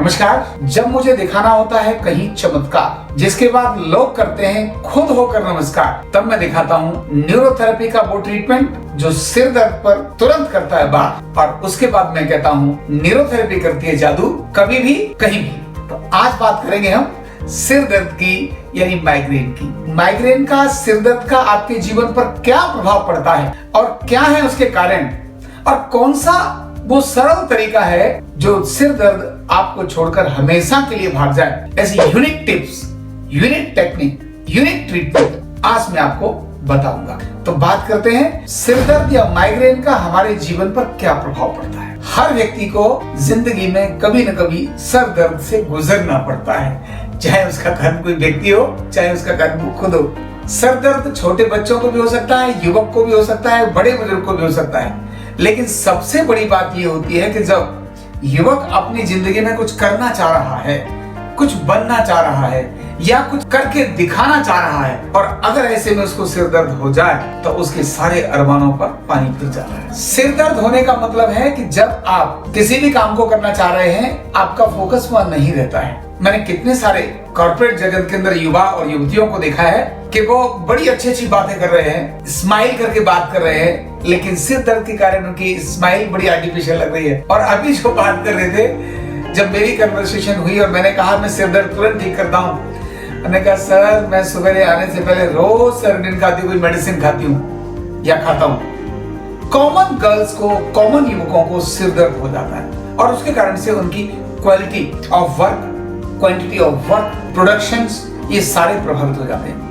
नमस्कार। जब मुझे दिखाना होता है कहीं चमत्कार, जिसके बाद लोग करते हैं खुद होकर नमस्कार, तब मैं दिखाता हूँ न्यूरोथेरेपी का वो ट्रीटमेंट जो सिर दर्द पर तुरंत करता है बात, और उसके बाद मैं कहता हूँ न्यूरोथेरेपी करती है जादू, कभी भी कहीं भी। तो आज बात करेंगे हम सिर दर्द की, यानी माइग्रेन की। माइग्रेन का, सिर दर्द का आपके जीवन पर क्या प्रभाव पड़ता है और क्या है उसके कारण, और कौन सा वो सरल तरीका है जो सिर दर्द आपको छोड़कर हमेशा के लिए भाग जाए। ऐसी unique tips, unique technique, unique treatment आज मैं आपको बताऊंगा। तो बात करते हैं सिर दर्द या माइग्रेन का हमारे जीवन पर क्या प्रभाव पड़ता है। हर व्यक्ति को जिंदगी में कभी न कभी सर दर्द से गुजरना पड़ता है, चाहे उसका घर कोई व्यक्ति हो, चाहे उसका घर वो खुद हो। सर दर्द छोटे बच्चों को भी हो सकता है, युवक को भी हो सकता है, बड़े बुजुर्ग को भी हो सकता है। लेकिन सबसे बड़ी बात यह होती है कि जब युवक अपनी जिंदगी में कुछ करना चाह रहा है, कुछ बनना चाह रहा है या कुछ करके दिखाना चाह रहा है, और अगर ऐसे में उसको सिर दर्द हो जाए तो उसके सारे अरमानों पर पानी फिर जाता है। सिर दर्द होने का मतलब है कि जब आप किसी भी काम को करना चाह रहे हैं, आपका फोकस वहां नहीं रहता है। मैंने कितने सारे कॉर्पोरेट जगत के अंदर युवा और युवतियों को देखा है कि वो बड़ी अच्छी अच्छी बातें कर रहे हैं, स्माइल करके बात कर रहे हैं, लेकिन सिर दर्द के कारण उनकी स्माइल बड़ी आर्टिफिशियल लग रही है। और अभी जो बात कर रहे थे, जब मेरी कन्वर्सेशन हुई और मैंने कहा मैं सिर दर्द तुरंत ठीक करता हूँ, मैंने कहा सर मैं सुबह आने से पहले रोज सेरोनिन खाती हूँ, कोई मेडिसिन खाती हूँ या खाता हूँ। कॉमन गर्ल्स को, कॉमन युवकों को सिर दर्द हो जाता है और उसके कारण से उनकी quality of work, quantity of work, productions, ये सारे प्रभावित हो जाते हैं।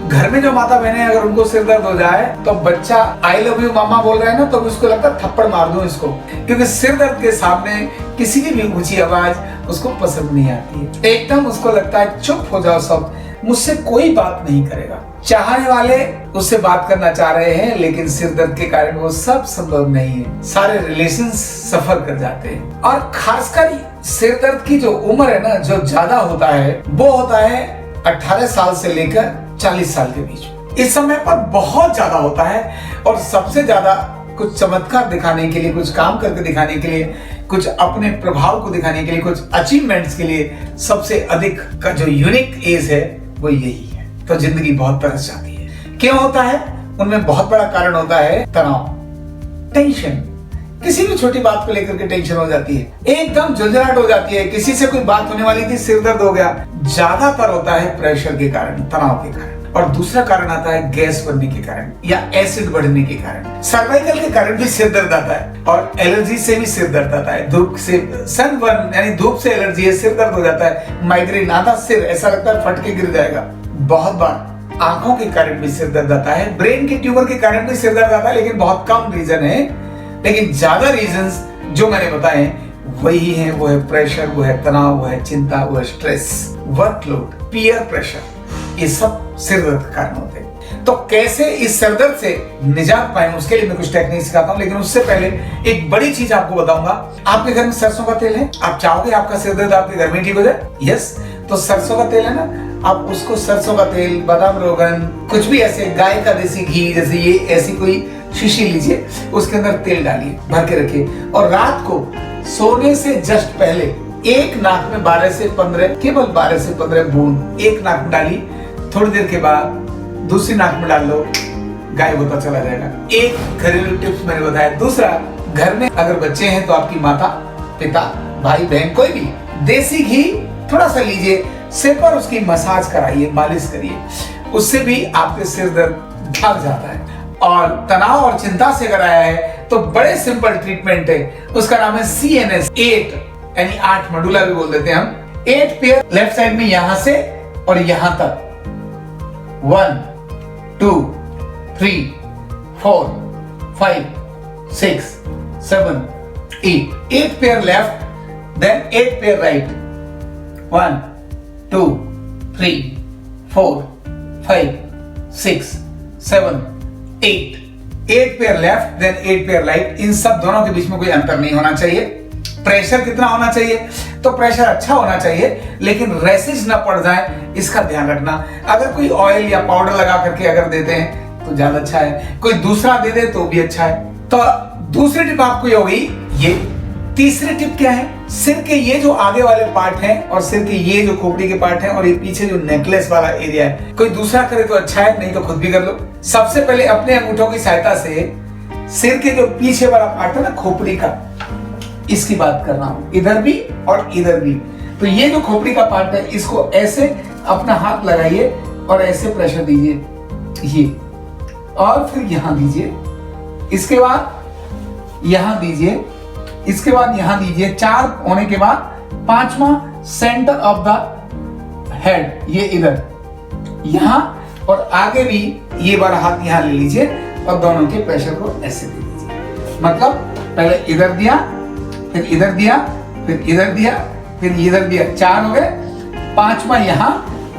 घर में जो माता बहनें अगर उनको सिर दर्द हो जाए तो बच्चा आई लव यू मामा बोल रहा है ना, तो उसको लगता है थप्पड़ मार दूं इसको, क्योंकि सिर दर्द के सामने किसी की भी ऊंची आवाज उसको पसंद नहीं आती है। एकदम उसको लगता है चुप हो जाओ सब, मुझसे कोई बात नहीं करेगा। चाहने वाले उससे बात करना चाह रहे हैं, लेकिन सिर दर्द के कारण वो सब संभव नहीं है। सारे रिलेशंस सफर कर जाते हैं। और खासकर सिर दर्द की जो उम्र है ना, जो ज्यादा होता है, वो होता है 18 साल से लेकर 40 साल के बीच। इस समय पर बहुत ज्यादा होता है, और सबसे ज्यादा कुछ चमत्कार दिखाने के लिए, कुछ काम करके दिखाने के लिए, कुछ अपने प्रभाव को दिखाने के लिए, कुछ अचीवमेंट्स के लिए सबसे अधिक का जो यूनिक एज है वो यही है। तो जिंदगी बहुत तरस जाती है। क्यों होता है? उनमें बहुत बड़ा कारण होता है तनाव, टेंशन। किसी भी छोटी बात को लेकर के टेंशन हो जाती है, एकदम झुंझलाहट हो जाती है। किसी से कोई बात होने वाली थी, सिर दर्द हो गया। ज्यादातर होता है प्रेशर के कारण, तनाव के कारण। और दूसरा कारण आता है गैस बनने के कारण या एसिड बढ़ने के कारण। सर्वाइकल के कारण भी सिर दर्द आता है, और एलर्जी से भी सिर दर्द आता है। धूप से, सनबर्न यानी धूप से एलर्जी है, सिर दर्द हो जाता है। माइग्रेन, आधा सिर ऐसा लगता है फट के गिर जाएगा। बहुत बार आंखों के कारण भी सिर दर्द आता है, ब्रेन के ट्यूमर के कारण भी सिर दर्द आता है, लेकिन बहुत कम रीजन है। लेकिन ज्यादा रीजंस जो मैंने बताए वही है, वो है प्रेशर, वो है तनाव, वो है चिंता, वो है स्ट्रेस, वर्कलोड, पीयर प्रेशर, ये सब सिर दर्द का कारण होते हैं। तो कैसे इस सिर दर्द से निजात पाएं, उसके लिए मैं कुछ टेक्निक सिखाता हूं। लेकिन उससे पहले एक बड़ी चीज आपको बताऊंगा। आपके घर में सरसों का तेल है? आप चाहोगे आपका सिर दर्द आपके घर में ठीक हो जाए? यस। तो सरसों का तेल है ना, आप उसको सरसों का तेल, बादाम रोगन, कुछ भी ऐसे गाय का देसी घी, जैसे ये ऐसी कोई शीशी लीजिए, उसके अंदर तेल डालिए, भर के रखिए, और रात को सोने से जस्ट पहले एक नाक में 12 से 15, केवल 12 से 15 बूंद एक नाक में डालिए। थोड़ी देर के बाद दूसरी नाक में डाल लो, गायब होता चला जाएगा। एक घरेलू टिप्स मैंने बताया। दूसरा, घर में अगर बच्चे हैं तो आपकी माता, पिता, भाई, बहन, कोई भी देसी घी थोड़ा सा लीजिए, सिर पर उसकी मसाज कराइए, मालिश करिए, उससे भी आपके सिर दर्द भाग जाता है। और तनाव और चिंता से अगर आया है तो बड़े सिंपल ट्रीटमेंट है, उसका नाम है CNS 8, यानी 8 मडुला भी बोल देते हैं हम। 8 पेयर लेफ्ट साइड में यहां से और यहां तक, 1 2 3 4 5 6 7 8 pair left, then 8 pair right, 1 2 3 4 5 6 7 8 pair left, then 8 pair right. इन सब दोनों के बीच में कोई अंतर नहीं होना चाहिए। प्रेशर कितना होना चाहिए? तो प्रेशर अच्छा होना चाहिए, लेकिन रैशेज ना पड़ जाए, इसका ध्यान रखना। अगर कोई ऑयल या पाउडर लगा करके अगर देते हैं तो ज्यादा अच्छा है, कोई दूसरा दे दे तो भी अच्छा है। तो दूसरी टिप आपको ये होगी, ये तीसरी टिप क्या है, सिर के ये जो आगे वाले पार्ट हैं और सिर के ये जो खोपड़ी के पार्ट हैं और ये पीछे जो नेकलेस वाला एरिया है, कोई दूसरा करे तो अच्छा है, नहीं तो खुद भी कर लो। सबसे पहले अपने अंगूठों की सहायता से सिर के जो पीछे वाला पार्ट है ना खोपड़ी का, इसकी बात कर रहा हूं, इधर भी और इधर भी। तो ये जो खोपड़ी का पार्ट है, इसको ऐसे अपना हाथ लगाइए और ऐसे प्रेशर दीजिए, ये, और फिर यहां दीजिए, इसके बाद यहां दीजिए, इसके बाद यहां दीजिए। 4 होने के बाद 5वां सेंटर ऑफ द हेड, ये इधर, यहां, और आगे भी ये वाला हाथ यहां ले लीजिए और दोनों के प्रेशर को ऐसे दे दीजिए। मतलब पहले इधर दिया, फिर इधर दिया, फिर इधर दिया, फिर इधर दिया, 4 हो गए, 5वां यहां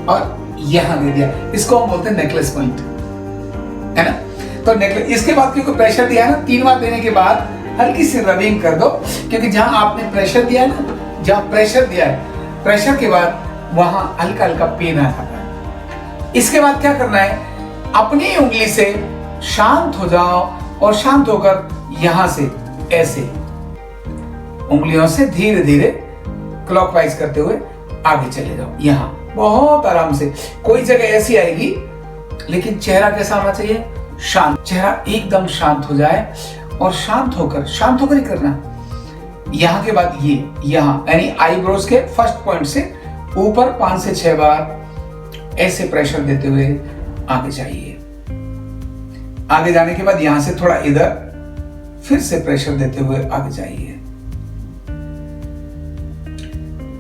और यहां दे दिया। इसको हम बोलते हैं नेकलेस पॉइंट, है ना। तो नेकलेस, इसके बाद क्योंकि प्रेशर दिया है ना, 3 बार देने के बाद हल्की सी रबिंग कर दो, क्योंकि जहां आपने प्रेशर दिया है ना, जहां प्रेशर दिया है, प्रेशर के बाद वहां हल्का हल्का पेन आता है। इसके बाद क्या करना है, अपनी उंगली से शांत हो जाओ और शांत होकर यहां से ऐसे उंगलियों से धीरे धीरे क्लॉकवाइज करते हुए आगे चले जाओ। यहां बहुत आराम से, कोई जगह ऐसी आएगी, लेकिन चेहरा कैसा होना चाहिए, शांत। चेहरा एकदम शांत हो जाए और शांत होकर ही करना। यहां के बाद ये, यहां यानी आईब्रोज के फर्स्ट पॉइंट से ऊपर 5 से 6 बार ऐसे प्रेशर देते हुए आगे जाइए। आगे जाने के बाद यहां से थोड़ा इधर, फिर से प्रेशर देते हुए आगे जाइए,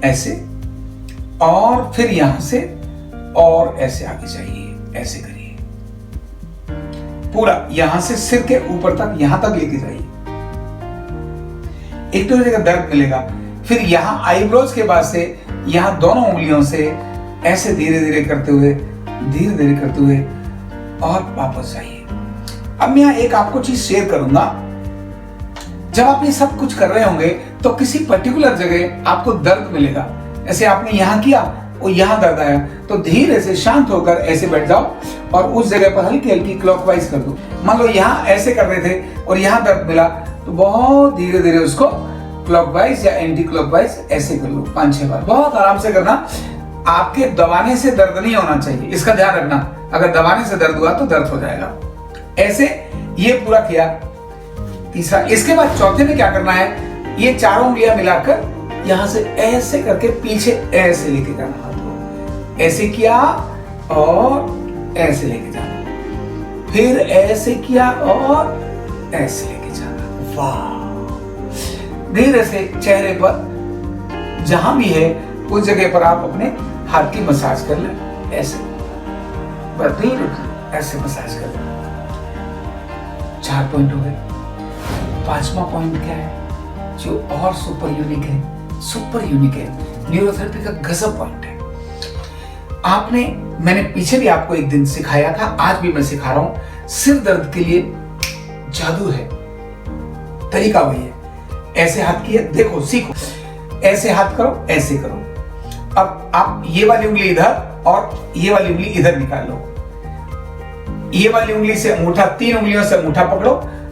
ऐसे, और फिर यहां से और ऐसे आगे जाइए, ऐसे करिए पूरा, यहां से सिर के ऊपर तक, यहां तक लेके जाइए। एक तो जगह दर्द मिलेगा। फिर यहां आईब्रोज के बाद से यहां दोनों उंगलियों से ऐसे धीरे धीरे करते हुए और वापस जाइए। अब मैं यहां एक आपको चीज शेयर करूंगा। जब आप ये सब कुछ कर रहे होंगे तो किसी पर्टिकुलर जगह आपको दर्द मिलेगा। ऐसे आपने यहां किया और यहां दर्द आया, तो धीरे से शांत होकर ऐसे बैठ जाओ और उस जगह पर हल्की हल्की क्लॉकवाइज कर दो। मान लो यहां ऐसे कर रहे थे और यहां दर्द मिला, तो बहुत धीरे धीरे उसको क्लॉकवाइज या एंटी क्लॉकवाइज ऐसे कर लो 5-6 बार। बहुत आराम से करना। आपके दबाने से दर्द नहीं होना चाहिए, इसका ध्यान रखना। अगर दबाने से दर्द हुआ तो दर्द हो जाएगा। ऐसे ये पूरा किया। तीसरा, इसके बाद चौथे में क्या करना है, ये चारों उंगलियां मिलाकर यहां से ऐसे करके पीछे ऐसे लेके जाना हाथ को। ऐसे किया और ऐसे लेके जाना, फिर ऐसे किया और ऐसे लेके जाना। वाह! धीरे से चेहरे पर जहां भी है उस जगह पर आप अपने हाथ की मसाज कर लें। ऐसे बस धीरे ऐसे मसाज कर लें। 4 पॉइंट हो गए। 5वां पॉइंट क्या है जो और सुपर यूनिक है, न्यूरोथेरेपी का गजब पॉइंट है। मैंने पीछे भी आपको एक दिन सिखाया था, आज भी मैं सिखा रहा हूं। सिर दर्द के लिए जादू है, तरीका वही है। ऐसे हाथ किए, देखो सीखो, ऐसे हाथ करो, ऐसे करो। अब आप ये वाली उंगली इधर और ये वाली उंगली इधर निकाल लो। ये वाली उंगली से अंगूठा, 3 उंगलियों से अंगूठा पकड़ो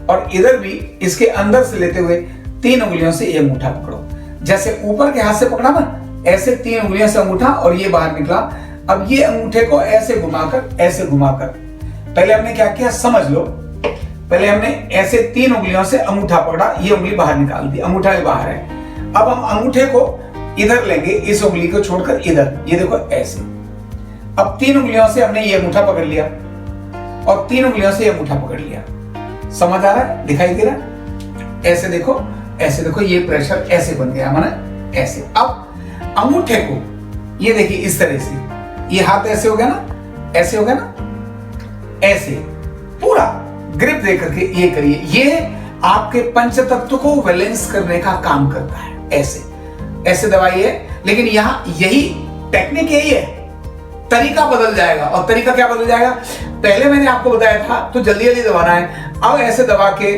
और इधर भी इसके अंदर से लेते हुए 3 उंगलियों से ये अंगूठा पकड़ो। जैसे ऊपर के हाथ से पकड़ा ना, ऐसे 3 उंगलियों से अंगूठा और ये बाहर निकला। अब ये अंगूठे को ऐसे घुमाकर, पहले हमने क्या किया समझ लो। पहले हमने ऐसे 3 उंगलियों से अंगूठा पकड़ा, ये उंगली बाहर निकाल दी, अंगूठा भी बाहर है। अब हम अंगूठे को इधर लेंगे, इस उंगली को छोड़कर इधर, ये देखो ऐसे। अब 3 उंगलियों से हमने ये अंगूठा पकड़ लिया और 3 उंगलियों से ये अंगूठा पकड़ लिया। समझ आ रहा है, दिखाई दे रहा है? ऐसे देखो, ऐसे देखो, ये प्रेशर ऐसे बन गया, माना ऐसे। अब अंगूठे को ये देखिए इस तरह से, ये हाथ ऐसे हो गया ना, ऐसे हो गया ना, ऐसे पूरा ग्रिप दे करके ये करिए। ये आपके पंचतत्व को बैलेंस करने का काम करता है। ऐसे दबाइए, लेकिन यहां यही टेक्निक यही है, तरीका बदल जाएगा। और तरीका क्या बदल जाएगा, पहले मैंने आपको बताया था तो जल्दी जल्दी दबाना है। अब ऐसे दबा के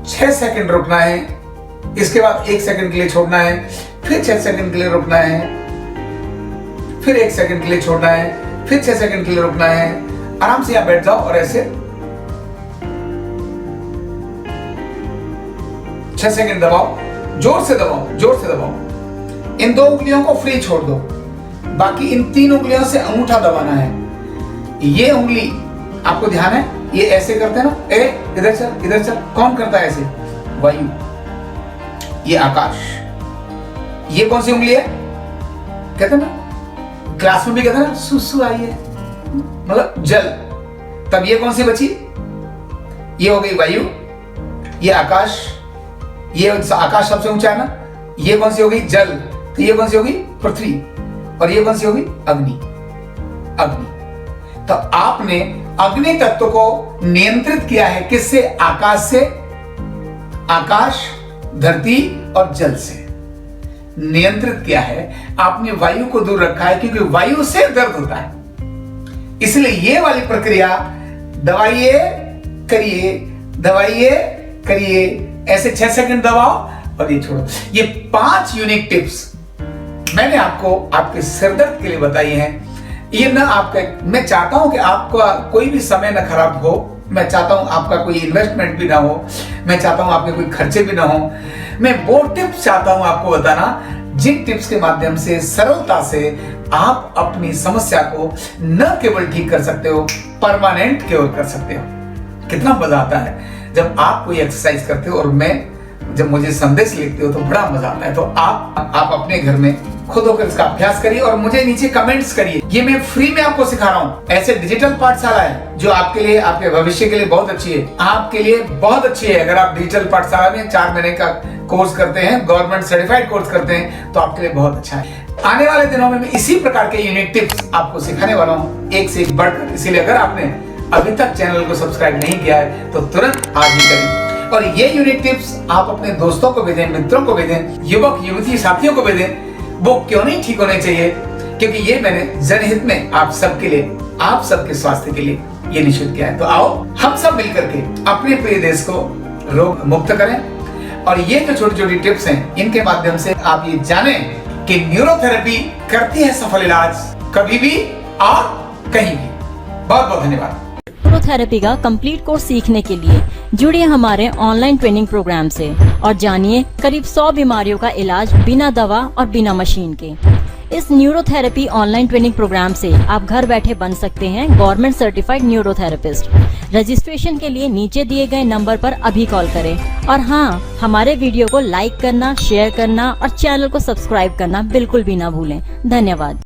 6 सेकंड रुकना है, इसके बाद 1 सेकंड के लिए छोड़ना है, फिर 6 सेकंड के लिए रुकना है, फिर 1 सेकंड के लिए छोड़ना है, फिर 6 सेकंड के लिए रुकना है। आराम से यहां बैठ जाओ और ऐसे 6 सेकंड दबाओ, जोर से दबाओ, जोर से दबाओ। इन 2 उंगलियों को फ्री छोड़ दो, बाकी इन 3 उंगलियों से अंगूठा दबाना है। ये उंगली आपको ध्यान है, ये ऐसे करते हैं ना, ए इधर चल इधर चल, कौन करता है ऐसे? वायु। ये आकाश। ये कौन सी उंगली है? कहते हैं ना, क्लास में भी कहते हैं ना, सुसु आई है, मतलब जल। तब ये कौन सी बची? ये हो गई वायु, ये आकाश, ये आकाश सबसे ऊंचा है ना, ये कौन सी होगी? जल। तो ये कौन सी होगी? पृथ्वी। और ये कौन सी होगी? अग्नि। अग्नि। तो आपने अग्नि तत्व को नियंत्रित किया है किससे? आकाश से। आकाश, धरती और जल से नियंत्रित किया है। आपने वायु को दूर रखा है, क्योंकि वायु से दर्द होता है। इसलिए ये वाली प्रक्रिया दबाइए, करिए, दबाइए, करिए, ऐसे 6 सेकंड दबाओ और ये छोड़ो। ये 5 यूनिक टिप्स मैंने आपको आपके सिरदर्द के लिए बताई हैं। ये ना आपका, मैं चाहता हूं कि आपका कोई भी समय ना खराब हो, मैं चाहता हूं आपका कोई इन्वेस्टमेंट भी ना हो, मैं चाहता हूं आपके कोई खर्चे भी ना हो। मैं वो टिप्स चाहता हूं आपको बताना जिन टिप्स के माध्यम से सरलता से आप अपनी समस्या को न केवल ठीक कर सकते हो, परमानेंट क्योर कर सकते हो। कितना मजा आता है जब आप कोई एक्सरसाइज करते हो और मैं जब मुझे संदेश लिखते हो तो बड़ा मजा आता है। तो आप अपने घर में खुद होकर इसका अभ्यास करिए और मुझे नीचे कमेंट्स करिए। ये मैं फ्री में आपको सिखा रहा हूँ। ऐसे डिजिटल पाठशाला है जो आपके लिए, आपके भविष्य के लिए बहुत अच्छी है, आपके लिए बहुत अच्छी है। अगर आप डिजिटल पाठशाला में 4 महीने का कोर्स करते हैं, गवर्नमेंट सर्टिफाइड कोर्स करते हैं, तो आपके लिए बहुत अच्छा है। आने वाले दिनों में मैं इसी प्रकार के यूनिक टिप्स आपको सिखाने वाला हूँ, एक से एक बढ़कर। इसीलिए अगर आपने अभी तक चैनल को सब्सक्राइब नहीं किया है तो तुरंत आज ही करें। और ये यूनिक टिप्स आप अपने दोस्तों को भेजें, मित्रों को भेजें, युवक युवती साथियों को भेजें। वो क्यों नहीं ठीक होने चाहिए, क्योंकि ये मैंने जनहित में आप सबके लिए, आप सबके स्वास्थ्य के लिए ये निश्चित किया है। तो आओ हम सब मिलकर के अपने प्रिय देश को रोग मुक्त करें। और ये जो छोटी छोटी टिप्स हैं, इनके माध्यम से आप ये जानें कि न्यूरोथेरेपी करती है सफल इलाज, कभी भी और कहीं भी। बहुत बहुत धन्यवाद। न्यूरोथेरेपी का कंप्लीट कोर्स सीखने के लिए जुड़िए हमारे ऑनलाइन ट्रेनिंग प्रोग्राम से और जानिए करीब 100 बीमारियों का इलाज बिना दवा और बिना मशीन के। इस न्यूरोथेरेपी ऑनलाइन ट्रेनिंग प्रोग्राम से आप घर बैठे बन सकते हैं गवर्नमेंट सर्टिफाइड न्यूरोथेरेपिस्ट। रजिस्ट्रेशन के लिए नीचे दिए गए नंबर पर अभी कॉल करें। और हाँ, हमारे वीडियो को लाइक करना, शेयर करना और चैनल को सब्सक्राइब करना बिल्कुल भी ना भूलें। धन्यवाद।